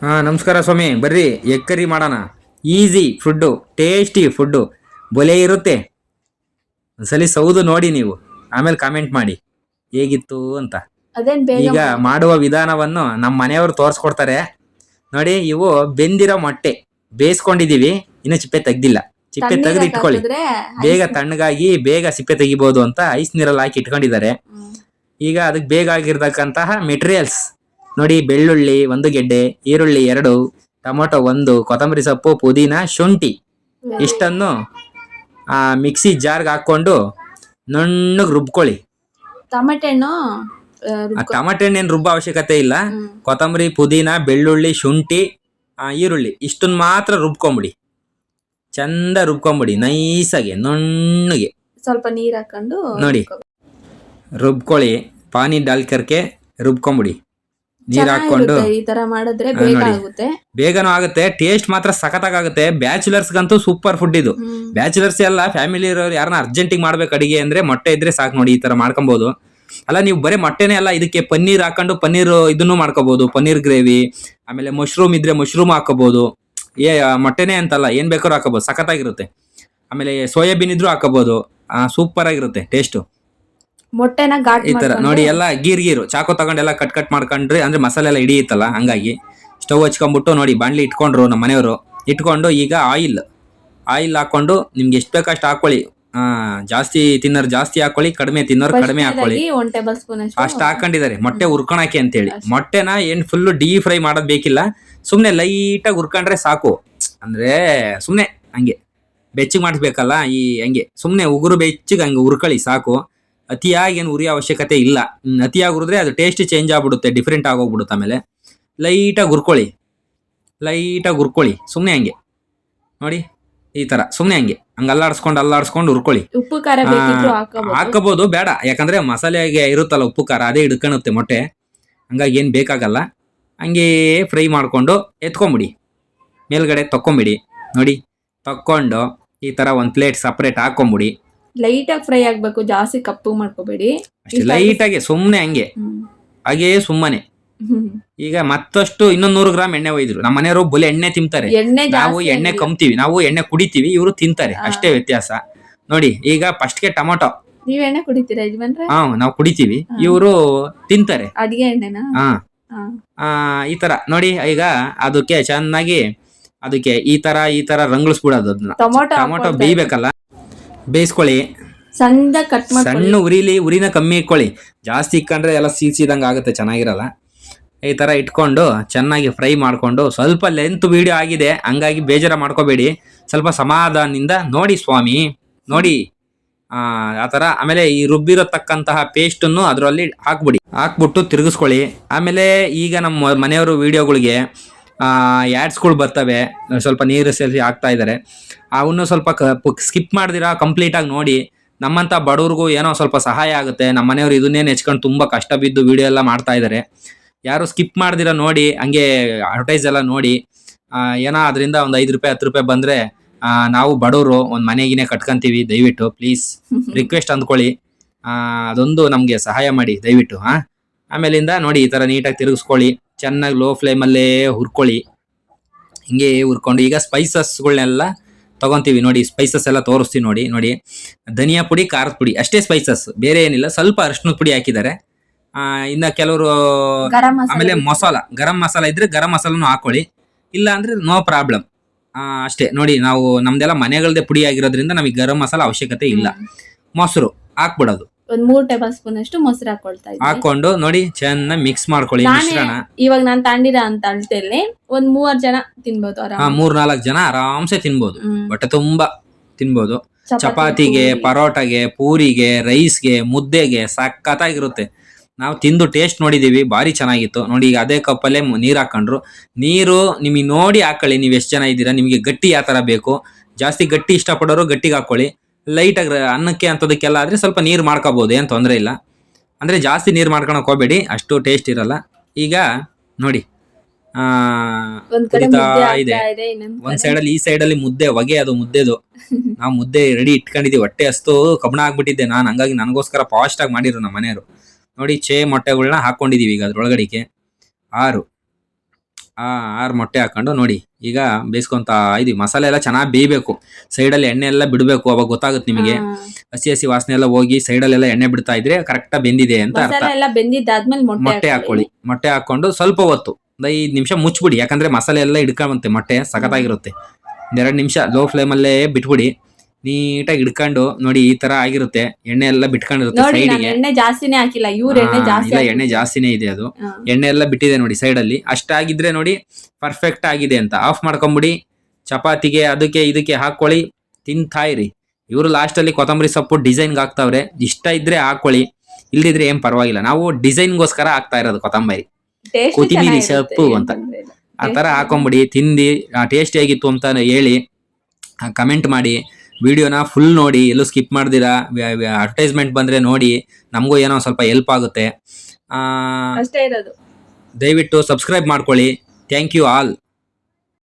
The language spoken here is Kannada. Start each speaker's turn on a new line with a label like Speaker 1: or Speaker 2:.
Speaker 1: ನಮಸ್ಕಾರ ಸ್ವಾಮಿ, ಬರ್ರಿ ಎಗ್ ಕರಿ ಮಾಡೋಣ. ಈಸಿ ಫುಡ್ಡು, ಟೇಸ್ಟಿ ಫುಡ್ಡು, ಬೊಲೆ ಇರುತ್ತೆ. ಒಂದ್ಸಲಿ ಸೌದು ನೋಡಿ ನೀವು, ಆಮೇಲೆ ಕಾಮೆಂಟ್ ಮಾಡಿ ಹೇಗಿತ್ತು ಅಂತ.
Speaker 2: ಅದೇನ್ ಬೇಗ
Speaker 1: ಈಗ ಮಾಡುವ ವಿಧಾನವನ್ನು ನಮ್ಮ ಮನೆಯವರು ತೋರಿಸ್ಕೊಡ್ತಾರೆ ನೋಡಿ. ಇವು ಬೆಂದಿರೋ ಮೊಟ್ಟೆ ಬೇಯಿಸ್ಕೊಂಡಿದೀವಿ, ಇನ್ನು ಚಿಪ್ಪೆ ತೆಗ್ದಿಲ್ಲ. ಚಿಪ್ಪೆ ತೆಗೆದು ಇಟ್ಕೊಳ್ಳಿ, ಬೇಗ ತಣ್ಣಗಾಗಿ ಬೇಗ ಸಿಪ್ಪೆ ತೆಗಿಬಹುದು ಅಂತ ಐಸ್ ನೀರಲ್ಲಿ ಹಾಕಿ ಇಟ್ಕೊಂಡಿದ್ದಾರೆ. ಈಗ ಅದಕ್ಕೆ ಬೇಗ ಆಗಿರ್ತಕ್ಕಂತಹ ಮೆಟೀರಿಯಲ್ಸ್ ನೋಡಿ: ಬೆಳ್ಳುಳ್ಳಿ 1 ಗೆಡ್ಡೆ, ಈರುಳ್ಳಿ 2, ಟೊಮೊಟೊ 1, ಕೊತ್ತಂಬರಿ ಸೊಪ್ಪು, ಪುದೀನ, ಶುಂಠಿ ಇಷ್ಟನ್ನು ಮಿಕ್ಸಿ ಜಾರ್ಗೆ ಹಾಕೊಂಡು ನುಣ್ಣಗೆ ರುಬ್ಕೊಳ್ಳಿ.
Speaker 2: ಟಮಟೆ ಹಣ್ಣು
Speaker 1: ರುಬ್ಬ ಅವಶ್ಯಕತೆ ಇಲ್ಲ. ಕೊತ್ತಂಬರಿ, ಪುದೀನ, ಬೆಳ್ಳುಳ್ಳಿ, ಶುಂಠಿ, ಈರುಳ್ಳಿ ಇಷ್ಟನ್ನ ಮಾತ್ರ ರುಬ್ಕೊಂಬಿಡಿ. ಚಂದ ರುಬ್ಕೊಂಬಿಡಿ, ನೈಸಾಗಿ ನುಣ್ಣಗೆ.
Speaker 2: ಸ್ವಲ್ಪ ನೀರ್ ಹಾಕೊಂಡು
Speaker 1: ನೋಡಿ ರುಬ್ಕೊಳ್ಳಿ. ಪಾನಿ ಡಾಲ್ ಕರ್ಕೆ ರುಬ್ಕೊಂಬಿಡಿ. ನೀರ್ ಹಾಕೊಂಡು
Speaker 2: ಈ ತರ ಮಾಡಿದ್ರೆ ಬೇಗ ಆಗುತ್ತೆ,
Speaker 1: ಬೇಗನೂ ಆಗುತ್ತೆ. ಟೇಸ್ಟ್ ಮಾತ್ರ ಸಖತ್ತಾಗುತ್ತೆ. ಬ್ಯಾಚುಲರ್ಸ್ಗಂತೂ ಸೂಪರ್ ಫುಡ್ ಇದು. ಬ್ಯಾಚುಲರ್ಸ್ ಎಲ್ಲ ಫ್ಯಾಮಿಲಿ ಇರೋರು ಯಾರನ್ನ ಅರ್ಜೆಂಟಿಗೆ ಮಾಡ್ಬೇಕು ಅಡಿಗೆ ಅಂದ್ರೆ ಮೊಟ್ಟೆ ಇದ್ರೆ ಸಾಕು ನೋಡಿ, ಈ ತರ ಮಾಡ್ಕೊಬಹುದು. ಅಲ್ಲ, ನೀವು ಬರೀ ಮೊಟ್ಟೆನೇ ಅಲ್ಲ, ಇದಕ್ಕೆ ಪನ್ನೀರ್ ಹಾಕೊಂಡು ಪನ್ನೀರ್ ಇದನ್ನು ಮಾಡ್ಕೋಬಹುದು. ಪನ್ನೀರ್ ಗ್ರೇವಿ, ಆಮೇಲೆ ಮಶ್ರೂಮ್ ಇದ್ರೆ ಮಶ್ರೂಮ್ ಹಾಕೋಬಹುದು. ಮೊಟ್ಟೆನೇ ಅಂತಲ್ಲ, ಏನ್ ಬೇಕಾದ್ರೂ ಹಾಕೋಬಹುದು, ಸಖತ್ತಾಗಿರುತ್ತೆ. ಆಮೇಲೆ ಸೋಯಾಬೀನ್ ಇದ್ರೂ ಹಾಕೋಬಹುದು, ಸೂಪರ್ ಆಗಿರುತ್ತೆ ಟೇಸ್ಟ್.
Speaker 2: ಮೊಟ್ಟೆನ ಘಾಟ್
Speaker 1: ಈ ತರ ನೋಡಿ, ಎಲ್ಲ ಗೀರು ಚಾಕು ತಗೊಂಡೆಲ್ಲ ಕಟ್ ಮಾಡ್ಕೊಂಡ್ರಿ ಅಂದ್ರೆ ಮಸಾಲೆ ಎಲ್ಲ ಹಿಡಿಯುತ್ತಲ್ಲ, ಹಂಗಾಗಿ ಸ್ಟವ್ ಹಚ್ಕೊಂಡ್ಬಿಟ್ಟು ನೋಡಿ ಬಾಣ್ಲಿ ಇಟ್ಕೊಂಡ್ರು ನಮ್ಮ ಮನೆಯವರು. ಇಟ್ಕೊಂಡು ಈಗ ಆಯಿಲ್ ಹಾಕೊಂಡು ನಿಮ್ಗೆ ಎಷ್ಟು ಬೇಕಷ್ಟು ಹಾಕೊಳ್ಳಿ. ಜಾಸ್ತಿ ತಿನ್ನೋರು ಜಾಸ್ತಿ ಹಾಕೊಳ್ಳಿ, ಕಡಿಮೆ ತಿನ್ನೋರು ಕಡಿಮೆ ಹಾಕೊಳ್ಳಿ.
Speaker 2: 1 ಟೇಬಲ್ ಸ್ಪೂನ್
Speaker 1: ಅಷ್ಟು ಹಾಕೊಂಡಿದ್ದಾರೆ ಮೊಟ್ಟೆ ಹುರ್ಕೊಳಕ್ಕೆ ಅಂತೇಳಿ. ಮೊಟ್ಟೆನ ಏನ್ ಫುಲ್ ಡೀಪ್ ಫ್ರೈ ಮಾಡೋದ್ ಬೇಕಿಲ್ಲ, ಸುಮ್ನೆ ಲೈಟಾಗಿ ಹುರ್ಕೊಂಡ್ರೆ ಸಾಕು. ಅಂದ್ರೆ ಸುಮ್ನೆ ಹಂಗೆ ಬೆಚ್ಚಗ್ ಮಾಡಿಸ್ಬೇಕಲ್ಲ, ಹಂಗೆ ಸುಮ್ನೆ ಉಗುರು ಬೆಚ್ಚಗ್ ಹಂಗೆ ಹುರ್ಕೊಳ್ಳಿ ಸಾಕು. ಅತಿಯಾಗಿ ಏನು ಉರಿಯೋ ಅವಶ್ಯಕತೆ ಇಲ್ಲ. ಅತಿಯಾಗಿ ಹುರಿದ್ರೆ ಅದು ಟೇಸ್ಟ್ ಚೇಂಜ್ ಆಗ್ಬಿಡುತ್ತೆ, ಡಿಫ್ರೆಂಟ್ ಆಗೋಗ್ಬಿಡುತ್ತೆ. ಆಮೇಲೆ ಲೈಟಾಗಿ ಹುರ್ಕೊಳ್ಳಿ ಸುಮ್ನೆ ಹಂಗೆ ನೋಡಿ, ಈ ತರ ಸುಮ್ನೆ ಹಂಗೆ ಅಲ್ಲಾಡ್ಸ್ಕೊಂಡು ಹುರ್ಕೊಳ್ಳಿ.
Speaker 2: ಉಪ್ಪು ಖಾರ
Speaker 1: ಹಾಕಬಹುದು, ಬೇಡ, ಯಾಕಂದ್ರೆ ಮಸಾಲೆಗೆ ಇರುತ್ತಲ್ಲ ಉಪ್ಪು ಖಾರ, ಅದೇ ಹಿಡ್ಕೊಳುತ್ತೆ ಮೊಟ್ಟೆ. ಹಂಗಾಗಿ ಏನ್ ಬೇಕಾಗಲ್ಲ. ಹಂಗೆ ಫ್ರೈ ಮಾಡ್ಕೊಂಡು ಎತ್ಕೊಂಬಿಡಿ, ಮೇಲ್ಗಡೆ ತಕ್ಕೊಂಬಿಡಿ. ನೋಡಿ ತಕ್ಕೊಂಡು ಈ ತರ ಒಂದ್ ಪ್ಲೇಟ್ ಸಪ್ರೇಟ್ ಹಾಕೊಂಬಿಡಿ.
Speaker 2: ಲೈಟ್ ಆಗಿ ಫ್ರೈ ಆಗ್ಬೇಕು, ಜಾಸ್ತಿ ಕಪ್ಪು ಮಾಡ್ಕೋಬೇಡಿ.
Speaker 1: ಲೈಟ್ ಆಗಿ ಸುಮ್ನೆ ಹಂಗೆ ಹಾಗೇ ಸುಮ್ಮನೆ. ಈಗ ಮತ್ತಷ್ಟು 100 ಗ್ರಾಮ್ ಎಣ್ಣೆ ಒಯ್ದ್ರು. ನಮ್ಮ ಮನೆಯವರು ಬೊಲೆ ಎಣ್ಣೆ ತಿಂತಾರೆ, ನಾವು ಎಣ್ಣೆ ಕಮ್ತೀವಿ. ನಾವು ಎಣ್ಣೆ ಕುಡಿತೀವಿ, ಇವರು ತಿಂತಾರೆ, ಅಷ್ಟೇ ವ್ಯತ್ಯಾಸ. ನೋಡಿ ಈಗ ಫಸ್ಟ್ಗೆ ಟೊಮೊಟೊ.
Speaker 2: ನೀವ್ ಎಣ್ಣೆ ಕುಡಿತೀರಾ ಯಜಮಾನ್ರೆ?
Speaker 1: ನಾವು ಕುಡಿತೀವಿ, ಇವರು ತಿಂತಾರೆ
Speaker 2: ಅಡಿಗೆ ಎಣ್ಣೆನಾ?
Speaker 1: ಈ ತರ ನೋಡಿ. ಈಗ ಅದಕ್ಕೆ ಚೆನ್ನಾಗಿ ಈ ತರ ರಂಗುಳಿಸ್ಬಿಡೋದು. ಅದನ್ನ ಟೊಮೊಟೊ ಬೇಯ್ಬೇಕಲ್ಲ, ಬೇಯಿಸ್ಕೊಳ್ಳಿ. ಸಣ್ಣ ಉರಿನ ಕಮ್ಮಿ ಇಟ್ಕೊಳ್ಳಿ. ಜಾಸ್ತಿ ಇಟ್ಕೊಂಡ್ರೆ ಎಲ್ಲ ಸೀದಂಗೆ ಆಗುತ್ತೆ, ಚೆನ್ನಾಗಿರಲ್ಲ. ಈ ತರ ಇಟ್ಕೊಂಡು ಚೆನ್ನಾಗಿ ಫ್ರೈ ಮಾಡ್ಕೊಂಡು, ಸ್ವಲ್ಪ ಲೆಂತ್ ವಿಡಿಯೋ ಆಗಿದೆ ಹಂಗಾಗಿ ಬೇಜಾರ ಮಾಡ್ಕೋಬೇಡಿ, ಸ್ವಲ್ಪ ಸಮಾಧಾನದಿಂದ ನೋಡಿ ಸ್ವಾಮಿ, ನೋಡಿ ಆ ತರ. ಆಮೇಲೆ ಈ ರುಬ್ಬಿರತಕ್ಕಂತಹ ಪೇಸ್ಟ್ ಅನ್ನು ಅದರಲ್ಲಿ ಹಾಕ್ಬಿಟ್ಟು ತಿರುಗಿಸ್ಕೊಳ್ಳಿ. ಆಮೇಲೆ ಈಗ ನಮ್ಮ ಮನೆಯವರು ವಿಡಿಯೋಗಳಿಗೆ ಆ್ಯಡ್ಸ್ಗಳು ಬರ್ತವೆ, ಸ್ವಲ್ಪ ನೀರು ಸೇರಿಸಿ ಹಾಕ್ತಾ ಇದ್ದಾರೆ. ಅವನು ಸ್ವಲ್ಪ ಸ್ಕಿಪ್ ಮಾಡ್ದಿರಾ ಕಂಪ್ಲೀಟ್ ಆಗಿ ನೋಡಿ. ನಮ್ಮಂತ ಬಡವ್ರಿಗೂ ಏನೋ ಸ್ವಲ್ಪ ಸಹಾಯ ಆಗುತ್ತೆ. ನಮ್ಮ ಮನೆಯವರು ಇದನ್ನೇ ನೆಚ್ಕೊಂಡು ತುಂಬಾ ಕಷ್ಟ ಬಿದ್ದು ವಿಡಿಯೋ ಎಲ್ಲ ಮಾಡ್ತಾ ಇದ್ದಾರೆ. ಯಾರು ಸ್ಕಿಪ್ ಮಾಡ್ದಿರಾ ನೋಡಿ, ಹಂಗೆ ಅಡ್ವರ್ಟೈಸ್ ಎಲ್ಲ ನೋಡಿ. ಏನೋ ಅದರಿಂದ ಒಂದು 5 ರೂಪಾಯಿ 10 ರೂಪಾಯಿ ಬಂದ್ರೆ ನಾವು ಬಡವರು ಒಂದು ಮನೆಗಿನೇ ಕಟ್ಕೊಂತೀವಿ. ದಯವಿಟ್ಟು ಪ್ಲೀಸ್ ರಿಕ್ವೆಸ್ಟ್ ಅಂದ್ಕೊಳ್ಳಿ, ಅದೊಂದು ನಮ್ಗೆ ಸಹಾಯ ಮಾಡಿ ದಯವಿಟ್ಟು. ಆಮೇಲಿಂದ ನೋಡಿ ಈ ತರ ನೀಟಾಗಿ ತಿರುಗಿಸ್ಕೊಳ್ಳಿ, ಚೆನ್ನಾಗಿ ಲೋ ಫ್ಲೇಮಲ್ಲೇ ಹುರ್ಕೊಳ್ಳಿ. ಹಿಂಗೆ ಹುರ್ಕೊಂಡು ಈಗ ಸ್ಪೈಸಸ್ಗಳನ್ನೆಲ್ಲ ತಗೊಂತೀವಿ ನೋಡಿ. ಸ್ಪೈಸಸ್ ಎಲ್ಲ ತೋರಿಸ್ತೀವಿ ನೋಡಿ. ಧನಿಯಾ ಪುಡಿ, ಖಾರದ ಪುಡಿ ಅಷ್ಟೇ ಸ್ಪೈಸಸ್, ಬೇರೆ ಏನಿಲ್ಲ. ಸ್ವಲ್ಪ ಅರಿಶಿಣದ ಪುಡಿ ಹಾಕಿದ್ದಾರೆ. ಇನ್ನ ಕೆಲವರು ಆಮೇಲೆ ಗರಂ ಮಸಾಲ ಇದ್ರೆ ಗರಂ ಮಸಾಲನು ಹಾಕೊಳ್ಳಿ, ಇಲ್ಲ ಅಂದ್ರೆ ನೋ ಪ್ರಾಬ್ಲಮ್. ಅಷ್ಟೇ ನೋಡಿ, ನಾವು ನಮ್ದೆಲ್ಲ ಮನೆಗಳದೇ ಪುಡಿ ಆಗಿರೋದ್ರಿಂದ ನಮಗೆ ಗರಂ ಮಸಾಲ ಅವಶ್ಯಕತೆ ಇಲ್ಲ. ಮೊಸರು ಹಾಕ್ಬಿಡೋದು,
Speaker 2: 3 ಟೇಬಲ್ ಸ್ಪೂನ್ ಅಷ್ಟು ಮೊಸರು
Speaker 1: ಹಾಕೊಂಡು ನೋಡಿ ಚೆನ್ನಾಗಿ ಮಿಕ್ಸ್ ಮಾಡ್ಕೊಳ್ಳಿ ಮಿಶ್ರಣ.
Speaker 2: ಇವಾಗ ನಾನು ತಾಂಡಿರ ಅಂತ ಅಳತೆಯಲ್ಲಿ 3 ಜನ ತಿನ್ಬೋದು,
Speaker 1: 3-4 ಜನ ಆರಾಮ್ಸೆ ತಿನ್ಬೋದು, ಹೊಟ್ಟೆ ತುಂಬಾ ತಿನ್ಬೋದು. ಚಪಾತಿಗೆ, ಪರೋಟಾಗೆ, ಪೂರಿಗೆ, ರೈಸ್ಗೆ, ಮುದ್ದೆಗೆ ಸಖತ್ತಾಗಿರುತ್ತೆ. ನಾವು ತಿಂದು ಟೇಸ್ಟ್ ನೋಡಿದೀವಿ, ಭಾರಿ ಚೆನ್ನಾಗಿತ್ತು ನೋಡಿ. ಈಗ ಅದೇ ಕಪ್ಪಲ್ಲೇ ನೀರ್ ಹಾಕೊಂಡ್ರು. ನೀರು ನಿಮಗೆ ನೋಡಿ ಹಾಕೊಳ್ಳಿ, ನೀವು ಎಷ್ಟು ಜನ ಇದ್ದೀರಾ, ನಿಮಗೆ ಗಟ್ಟಿ ಯಾವ ತರ ಬೇಕು. ಜಾಸ್ತಿ ಗಟ್ಟಿ ಇಷ್ಟಪಡೋರು ಗಟ್ಟಿಗೆ ಹಾಕೊಳ್ಳಿ. ಲೈಟಾಗಿ ಅನ್ನಕ್ಕೆ ಅಂತದಕ್ಕೆಲ್ಲ ಆದ್ರೆ ಸ್ವಲ್ಪ ನೀರು ಮಾಡ್ಕೋಬಹುದು, ಏನ್ ತೊಂದರೆ ಇಲ್ಲ. ಅಂದ್ರೆ ಜಾಸ್ತಿ ನೀರು ಮಾಡ್ಕೊಳಕ್ ಹೋಗ್ಬೇಡಿ, ಅಷ್ಟು ಟೇಸ್ಟ್ ಇರಲ್ಲ. ಈಗ ನೋಡಿ ಕುದಿತಾ ಇದೆ. ಒಂದ್ ಸೈಡಲ್ಲಿ ಈ ಸೈಡಲ್ಲಿ ಮುದ್ದೆ ಹೊಗೆ, ಅದು ಮುದ್ದೆದು. ನಾವು ಮುದ್ದೆ ರೆಡಿ ಇಟ್ಕೊಂಡಿದೀವಿ. ಹೊಟ್ಟೆ ಅಷ್ಟು ಕಬ್ಬಣ ಆಗ್ಬಿಟ್ಟಿದ್ದೆ ನಾನು, ಹಂಗಾಗಿ ನನಗೋಸ್ಕರ ಫಾಸ್ಟ್ ಆಗಿ ಮಾಡಿದ್ರು ನಮ್ಮ ಮನೆಯವರು. ನೋಡಿ ಮೊಟ್ಟೆಗಳನ್ನ ಹಾಕೊಂಡಿದೀವಿ ಈಗ ಅದ್ರೊಳಗಡಿಗೆ 6 6 ಮೊಟ್ಟೆ ಹಾಕೊಂಡು ನೋಡಿ ಈಗ ಬೇಯಿಸ್ಕೊಂತ ಇದೀವಿ. ಮಸಾಲೆ ಎಲ್ಲ ಚೆನ್ನಾಗಿ ಬೇಯಬೇಕು, ಸೈಡಲ್ಲಿ ಎಣ್ಣೆ ಎಲ್ಲ ಬಿಡಬೇಕು, ಅವಾಗ ಗೊತ್ತಾಗುತ್ತೆ ನಿಮಗೆ. ಹಸಿ ಹಸಿ ವಾಸನೆ ಎಲ್ಲ ಹೋಗಿ ಸೈಡಲ್ಲೆಲ್ಲ ಎಣ್ಣೆ ಬಿಡ್ತಾ ಇದ್ರೆ ಕರೆಕ್ಟ್ ಬೆಂದಿದೆ ಅಂತ ಅರ್ಥ.
Speaker 2: ಮಸಾಲೆ ಎಲ್ಲ ಬೆಂದಿದ್ದಾದ್ಮೇಲೆ
Speaker 1: ಮೊಟ್ಟೆ ಹಾಕೊಳ್ಳಿ. ಮೊಟ್ಟೆ ಹಾಕೊಂಡು ಸ್ವಲ್ಪ ಹೊತ್ತು 5 ನಿಮಿಷ ಮುಚ್ಬಿಡಿ, ಯಾಕಂದ್ರೆ ಮಸಾಲೆ ಎಲ್ಲ ಹಿಡ್ಕೊಂಬಂತೆ ಮೊಟ್ಟೆ ಸಖತ್ತಾಗಿರುತ್ತೆ. 2 ನಿಮಿಷ ಲೋ ಫ್ಲೇಮಲ್ಲೇ ಬಿಟ್ಬಿಡಿ, ನೀಟಾಗಿ ಹಿಡ್ಕೊಂಡು ನೋಡಿ ಈ ತರ ಆಗಿರುತ್ತೆ. ಎಣ್ಣೆ ಎಲ್ಲ ಬಿಟ್ಕೊಂಡಿರುತ್ತೆ
Speaker 2: ನೋಡಿ ನಾನು
Speaker 1: ಸೈಡಿಗೆ.
Speaker 2: ಎಣ್ಣೆ ಜಾಸ್ತಿನೇ ಹಾಕಿಲ್ಲ, ಇವ್ರ ಎಣ್ಣೆ ಜಾಸ್ತಿ
Speaker 1: ಇಲ್ಲ ಎಣ್ಣೆ ಜಾಸ್ತಿನೇ ಇದೆ, ಅದು ಎಣ್ಣೆ ಎಲ್ಲ ಬಿಟ್ಟಿದೆ ನೋಡಿ ಸೈಡಲ್ಲಿ. ಅಷ್ಟಾಗಿದ್ರೆ ನೋಡಿ ಪರ್ಫೆಕ್ಟ್ ಆಗಿದೆ ಅಂತ. ಆಫ್ ಮಾಡ್ಕೊಂಬಿಡಿ, ಚಪಾತಿಗೆ ಅದಕ್ಕೆ ಇದಕ್ಕೆ ಹಾಕೊಳ್ಳಿ, ತಿಂತಾ ಇರಿ. ಇವರು ಲಾಸ್ಟಲ್ಲಿ ಕೊತ್ತಂಬರಿ ಸೊಪ್ಪು ಡಿಸೈನ್ಗೆ ಹಾಕ್ತಾವ್ರೆ, ಇಷ್ಟ ಇದ್ರೆ ಹಾಕೊಳ್ಳಿ, ಇಲ್ದಿದ್ರೆ ಏನ್ ಪರವಾಗಿಲ್ಲ. ನಾವು ಡಿಸೈನ್ಗೋಸ್ಕರ ಹಾಕ್ತಾ ಇರೋದು ಕೊತ್ತಂಬರಿ ಕೊತ್ತಿಮೀರಿ ಸೊಪ್ಪು ಅಂತ. ಆ ತರ ಹಾಕೊಂಬಿಡಿ, ತಿಂದು ಟೇಸ್ಟಿ ಆಗಿತ್ತು ಅಂತ ಹೇಳಿ ಕಮೆಂಟ್ ಮಾಡಿ. ವಿಡಿಯೋನ ಫುಲ್ ನೋಡಿ, ಎಲ್ಲೂ ಸ್ಕಿಪ್ ಮಾಡ್ದಿರಾ. ಅಡ್ವರ್ಟೈಸ್ಮೆಂಟ್ ಬಂದ್ರೆ ನೋಡಿ, ನಮಗೂ ಏನೋ ಸ್ವಲ್ಪ ಹೆಲ್ಪ್ ಆಗುತ್ತೆ.
Speaker 2: ಅಷ್ಟೇ ಇರೋದು.
Speaker 1: ದಯವಿಟ್ಟು ಸಬ್ಸ್ಕ್ರೈಬ್ ಮಾಡ್ಕೊಳ್ಳಿ. Thank you all.